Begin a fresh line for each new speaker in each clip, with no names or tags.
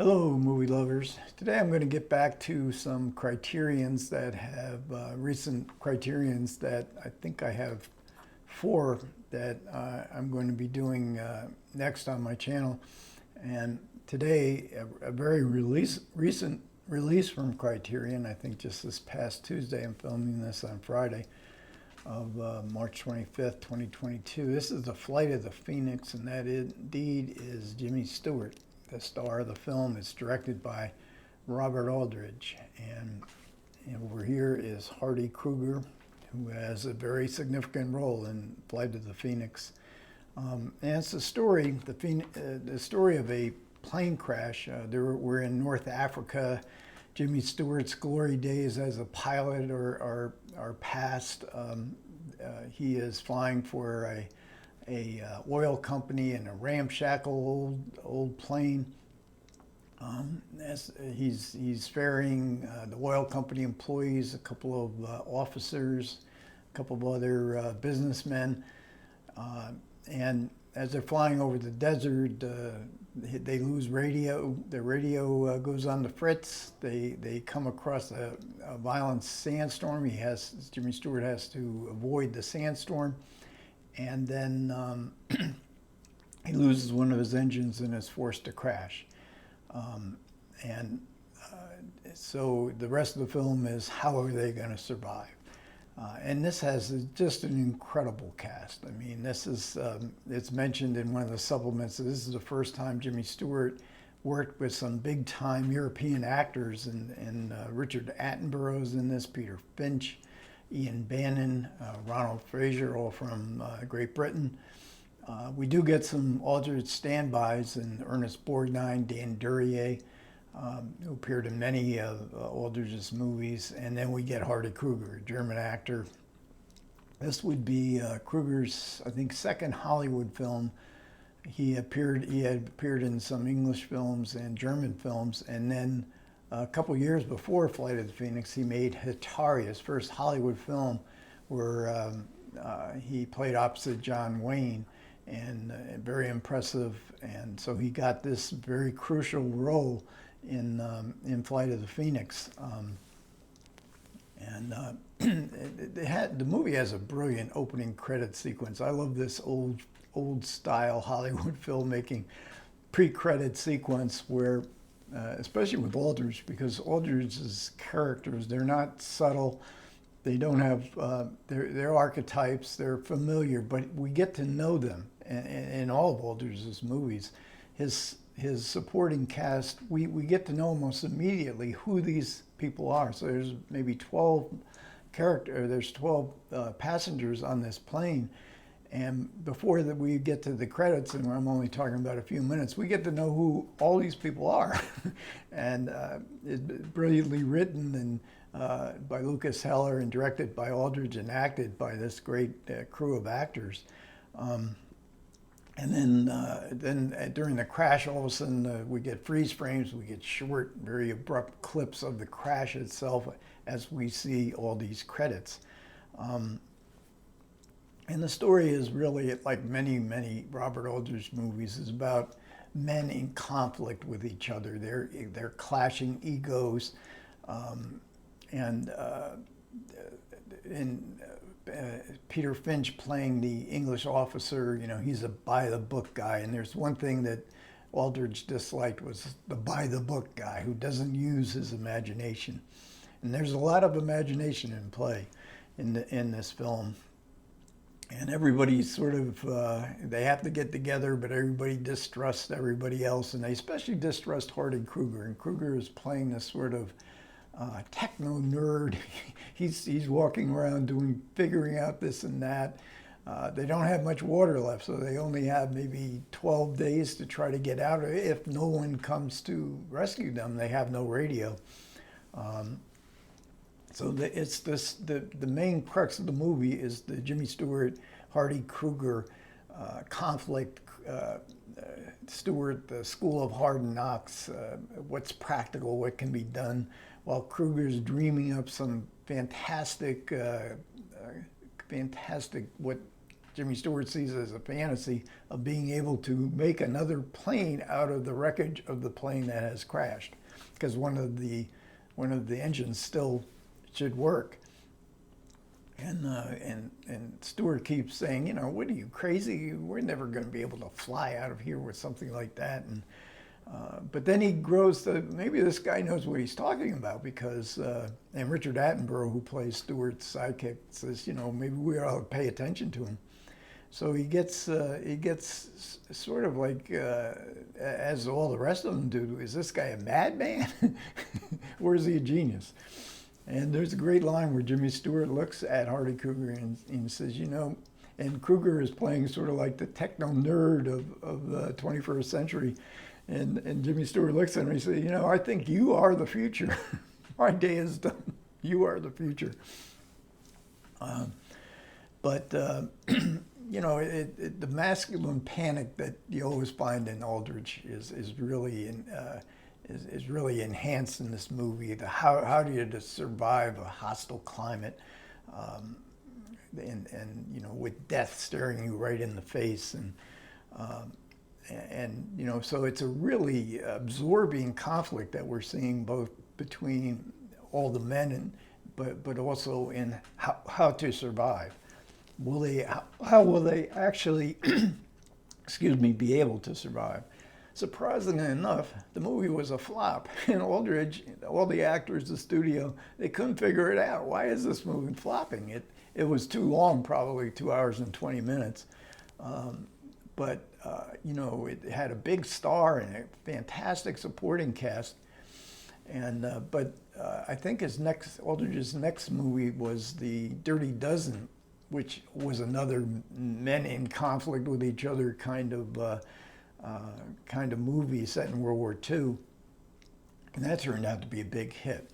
Hello, movie lovers. Today I'm going to get back to some criterions that have recent criterions that I think I have four that I'm going to be doing next on my channel. And today, a very recent release from Criterion, I think just this past Tuesday, I'm filming this on Friday of March 25th, 2022. This is The Flight of the Phoenix, and that indeed is Jimmy Stewart, the star of the film. It's directed by Robert Aldridge, and over here is Hardy Kruger, who has a very significant role in Flight of the Phoenix. And it's the story of a plane crash. We're in North Africa. Jimmy Stewart's glory days as a pilot are past. He is flying for a oil company in a ramshackle old plane. He's ferrying the oil company employees, a couple of officers, a couple of other businessmen, and as they're flying over the desert, they lose radio. The radio goes on the fritz. They come across a violent sandstorm. Jimmy Stewart has to avoid the sandstorm, and then he loses one of his engines and is forced to crash. So the rest of the film is how are they going to survive? And this has just an incredible cast. I mean, it's mentioned in one of the supplements that this is the first time Jimmy Stewart worked with some big-time European actors, and Richard Attenborough's in this, Peter Finch, Ian Bannon, Ronald Fraser, all from Great Britain. We do get some Aldridge standbys in Ernest Borgnine, Dan Duryea, who appeared in many of Aldridge's movies, and then we get Hardy Kruger, a German actor. This would be Kruger's, I think, second Hollywood film. He had appeared in some English films and German films, and then a couple years before Flight of the Phoenix, he made Hatari, his first Hollywood film, where he played opposite John Wayne, and very impressive. And so he got this very crucial role in Flight of the Phoenix. The movie has a brilliant opening credit sequence. I love this old style Hollywood filmmaking pre-credit sequence where, especially with Aldridge, because Aldridge's characters, they're not subtle. They don't have, they're archetypes, they're familiar, but we get to know them in all of Aldridge's movies. His supporting cast, we get to know almost immediately who these people are. So there's maybe 12 passengers on this plane. And before that we get to the credits, and I'm only talking about a few minutes, we get to know who all these people are. And it's brilliantly written and by Lucas Heller, and directed by Aldridge and acted by this great crew of actors. And then during the crash, all of a sudden we get freeze frames, we get short, very abrupt clips of the crash itself as we see all these credits. And the story is really, like many Robert Aldridge movies, is about men in conflict with each other. They're clashing egos, Peter Finch playing the English officer, he's a by-the-book guy, and there's one thing that Aldridge disliked was the by-the-book guy who doesn't use his imagination. And there's a lot of imagination in play in this film. And everybody sort of, they have to get together, but everybody distrusts everybody else, and they especially distrust Hardy Kruger. And Kruger is playing this sort of techno nerd. He's walking around figuring out this and that. They don't have much water left, so they only have maybe 12 days to try to get out. If no one comes to rescue them, they have no radio. So the main crux of the movie is the Jimmy Stewart, Hardy Kruger conflict. Stewart, the school of hard knocks, what's practical, what can be done, while Kruger's dreaming up some fantastic what Jimmy Stewart sees it as a fantasy of being able to make another plane out of the wreckage of the plane that has crashed, because one of the engines still should work. And Stewart keeps saying, you know, what are you, crazy? We're never going to be able to fly out of here with something like that. And but then he grows to, maybe this guy knows what he's talking about, because, and Richard Attenborough, who plays Stewart's sidekick, says, you know, maybe we ought to pay attention to him. So he gets sort of like, as all the rest of them do, is this guy a madman? Or is he a genius? And there's a great line where Jimmy Stewart looks at Hardy Kruger and says, you know, and Kruger is playing sort of like the techno nerd of the 21st century. And Jimmy Stewart looks at him and he says, you know, I think you are the future. My day is done. You are the future. You know, the masculine panic that you always find in Aldrich is really enhanced in this movie. How do you survive a hostile climate, and you know, with death staring you right in the face, and you know, so it's a really absorbing conflict that we're seeing, both between all the men but also in how to survive. How will they actually excuse me, be able to survive? Surprisingly enough, the movie was a flop. And Aldrich, all the actors, the studio, they couldn't figure it out. Why is this movie flopping? It was too long, probably 2 hours and 20 minutes. You know, it had a big star and a fantastic supporting cast. And I think Aldrich's next movie was The Dirty Dozen, which was another men in conflict with each other kind of movie set in World War II, and that turned out to be a big hit.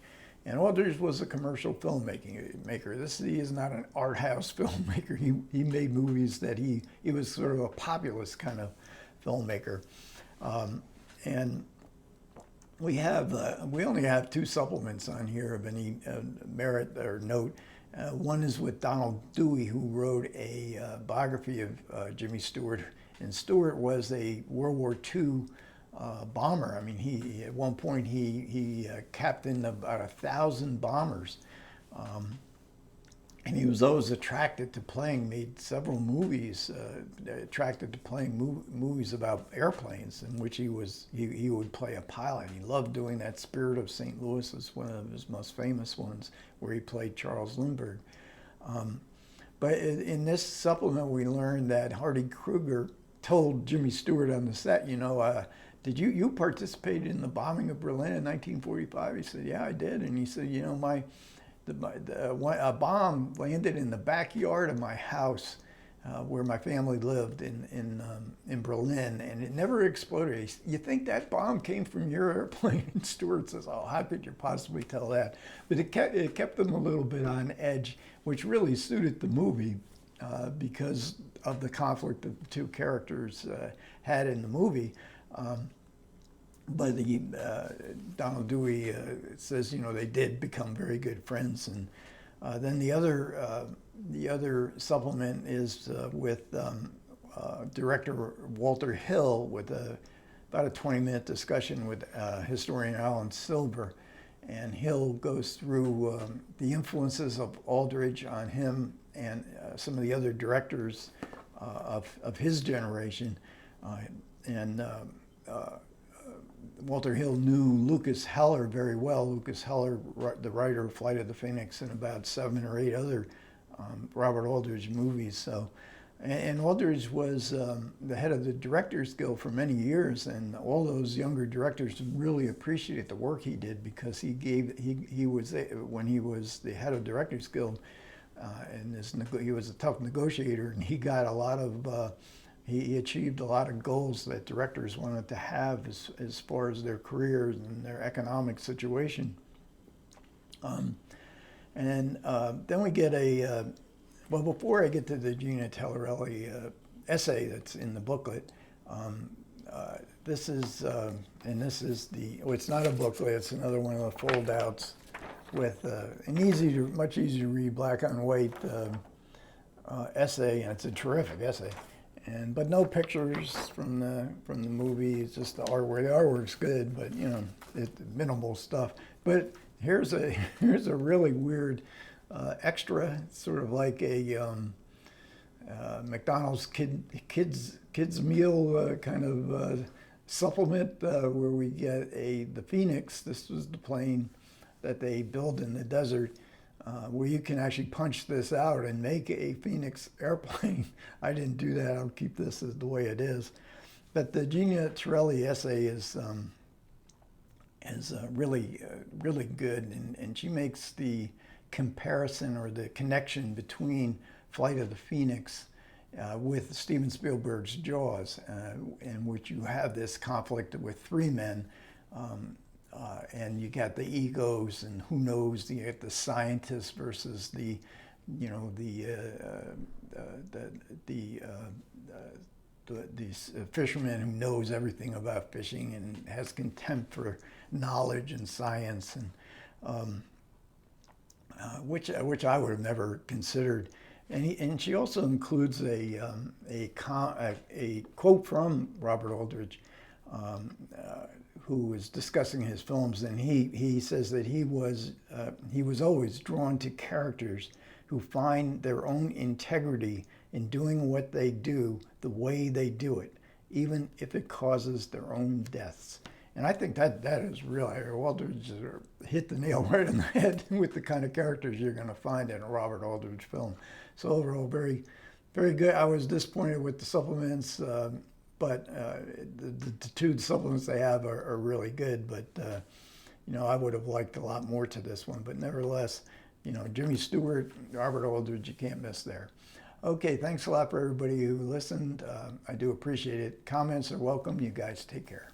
And Aldrich was a commercial filmmaker. He is not an art house filmmaker. He made movies that he was sort of a populist kind of filmmaker. And we only have 2 supplements on here of any merit or note. One is with Donald Dewey, who wrote a biography of Jimmy Stewart. And Stewart was a World War II bomber. I mean, he at one point he captained about 1,000 bombers, and he was always attracted to playing. Made several movies attracted to playing movies about airplanes, in which he would play a pilot. He loved doing that. Spirit of St. Louis is one of his most famous ones, where he played Charles Lindbergh. But in this supplement, we learned that Hardy Kruger told Jimmy Stewart on the set, you know, did you participate in the bombing of Berlin in 1945? He said, yeah, I did. And he said, you know, a bomb landed in the backyard of my house where my family lived in Berlin, and it never exploded. You think that bomb came from your airplane? And Stewart says, oh, how could you possibly tell that? But it kept them a little bit on edge, which really suited the movie because of the conflict that the 2 characters had in the movie. But Donald Dewey says, you know, they did become very good friends. And then the other supplement is with director Walter Hill, with about a 20-minute discussion with historian Alan Silver. And Hill goes through the influences of Aldrich on him and some of the other directors of his generation. Walter Hill knew Lucas Heller very well. Lucas Heller, the writer of Flight of the Phoenix and about 7 or 8 other Robert Aldrich movies. So, and Aldrich was the head of the Directors Guild for many years, and all those younger directors really appreciated the work he did, because he was when he was the head of Directors Guild, and he was a tough negotiator, and he got a lot of. He achieved a lot of goals that directors wanted to have as far as their careers and their economic situation. Then we get well, before I get to the Gina Tellerelli essay that's in the booklet, this is it's not a booklet, it's another one of the fold-outs with an much easier to read black on white essay, and it's a terrific essay. But no pictures from the movie. It's just the artwork. The artwork's good, but you know, minimal stuff. But here's a here's a really weird extra, sort of like a McDonald's kids meal kind of supplement, where we get the Phoenix. This was the plane that they build in the desert, where you can actually punch this out and make a Phoenix airplane. I didn't do that. I'll keep this as the way it is. But the Gina Torelli essay is really really good, and she makes the comparison or the connection between Flight of the Phoenix with Steven Spielberg's Jaws, in which you have this conflict with three men, and you got the egos, and who knows, you get the scientists versus the, you know, these fishermen who knows everything about fishing and has contempt for knowledge and science, and which I would have never considered. And she also includes a quote from Robert Aldrich, who was discussing his films, and he says that he was always drawn to characters who find their own integrity in doing what they do the way they do it, even if it causes their own deaths. And I think that is really, Aldrich hit the nail right on the head with the kind of characters you're going to find in a Robert Aldrich film. So overall, very, very good. I was disappointed with the supplements, but the two supplements they have are really good. But you know, I would have liked a lot more to this one. But nevertheless, you know, Jimmy Stewart, Robert Aldrich, you can't miss there. Okay, thanks a lot for everybody who listened. I do appreciate it. Comments are welcome. You guys take care.